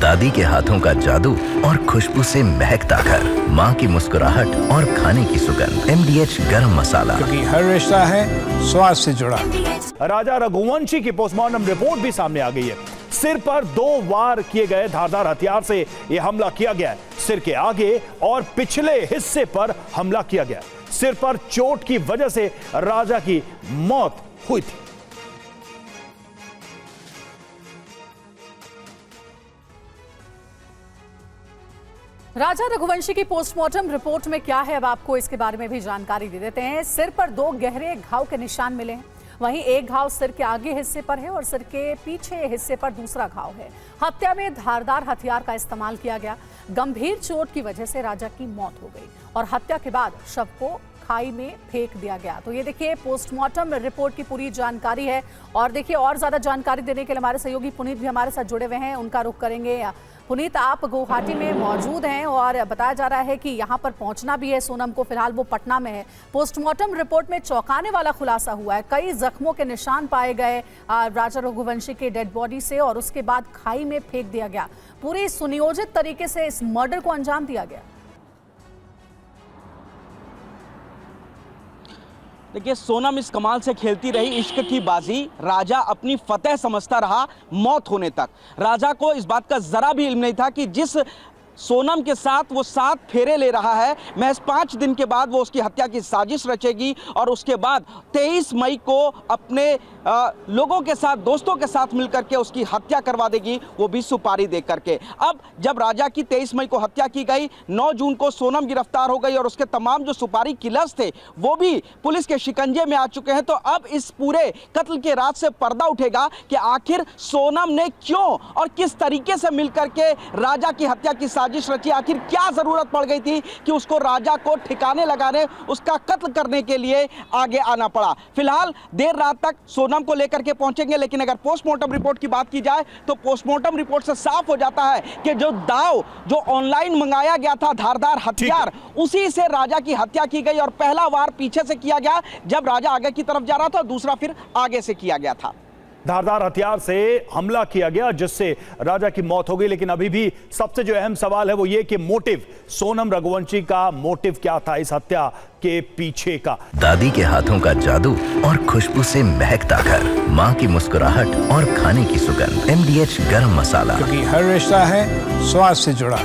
दादी के हाथों का जादू और खुशबू से महकता घर, माँ की मुस्कुराहट और खाने की सुगंध। MDH गरम मसाला, क्योंकि हर रिश्ता है स्वाद से जुड़ा। राजा रघुवंशी की पोस्टमार्टम रिपोर्ट भी सामने आ गई है। सिर पर 2 वार किए गए धारदार हथियार से यह हमला किया गया है। सिर के आगे और पिछले हिस्से पर हमला किया गया। सिर पर चोट की वजह से राजा की मौत हुई थी। राजा रघुवंशी की पोस्टमार्टम रिपोर्ट में क्या है, अब आपको इसके बारे में भी जानकारी दे देते हैं। सिर पर 2 गहरे घाव के निशान मिले हैं। वहीं एक घाव सिर के आगे हिस्से पर है और सिर के पीछे हिस्से पर दूसरा घाव है। हत्या में धारदार हथियार का इस्तेमाल किया गया। गंभीर चोट की वजह से राजा की मौत हो गई और हत्या के बाद शव को खाई में फेंक दिया गया। तो ये देखिए पोस्टमार्टम रिपोर्ट की पूरी जानकारी है। और देखिए और ज्यादा जानकारी देने के लिए हमारे सहयोगी पुनीत भी हमारे साथ जुड़े हुए हैं, उनका रुख करेंगे। पुनीत, आप गुवाहाटी में मौजूद हैं और बताया जा रहा है कि यहाँ पर पहुंचना भी है सोनम को, फिलहाल वो पटना में है। पोस्टमार्टम रिपोर्ट में चौंकाने वाला खुलासा हुआ है। कई जख्मों के निशान पाए गए राजा रघुवंशी के डेड बॉडी से और उसके बाद खाई में फेंक दिया गया। पूरी सुनियोजित तरीके से इस मर्डर को अंजाम दिया गया। देखिए, सोनम इस कमाल से खेलती रही इश्क की बाजी, राजा अपनी फतेह समझता रहा मौत होने तक। राजा को इस बात का जरा भी इल्म नहीं था कि जिस सोनम के साथ वो 7 फेरे ले रहा है, महज 5 दिन के बाद वो उसकी हत्या की साजिश रचेगी और उसके बाद 23 मई को अपने लोगों के साथ, दोस्तों के साथ मिलकर के उसकी हत्या करवा देगी, वो भी सुपारी दे करके। अब जब राजा की 23 मई को हत्या की गई, 9 जून को सोनम गिरफ्तार हो गई और उसके तमाम जो सुपारी किलर्स थे वो भी पुलिस के शिकंजे में आ चुके हैं। तो अब इस पूरे कत्ल के राज से पर्दा उठेगा कि आखिर सोनम ने क्यों और किस तरीके से मिलकर के राजा की हत्या की साजिश रची। आखिर क्या जरूरत पड़ गई थी कि उसको राजा को ठिकाने लगाने, उसका कत्ल करने के लिए आगे आना पड़ा। फिलहाल देर रात तक सोनम को लेकर के पहुंचेंगे, लेकिन अगर पोस्टमार्टम रिपोर्ट की बात की जाए तो पोस्टमार्टम रिपोर्ट से साफ हो जाता है कि जो ऑनलाइन मंगाया गया था धारदार हथियार, उसी से राजा की हत्या की गई और पहला वार पीछे से किया गया जब राजा आगे की तरफ जा रहा था, दूसरा फिर आगे से किया गया था। धारदार हथियार से हमला किया गया जिससे राजा की मौत हो गई। लेकिन अभी भी सबसे जो अहम सवाल है वो ये कि मोटिव, सोनम रघुवंशी का मोटिव क्या था इस हत्या के पीछे का। दादी के हाथों का जादू और खुशबू से महकता घर, माँ की मुस्कुराहट और खाने की सुगंध। MDH गरम मसाला, क्योंकि हर रिश्ता है स्वाद से जुड़ा।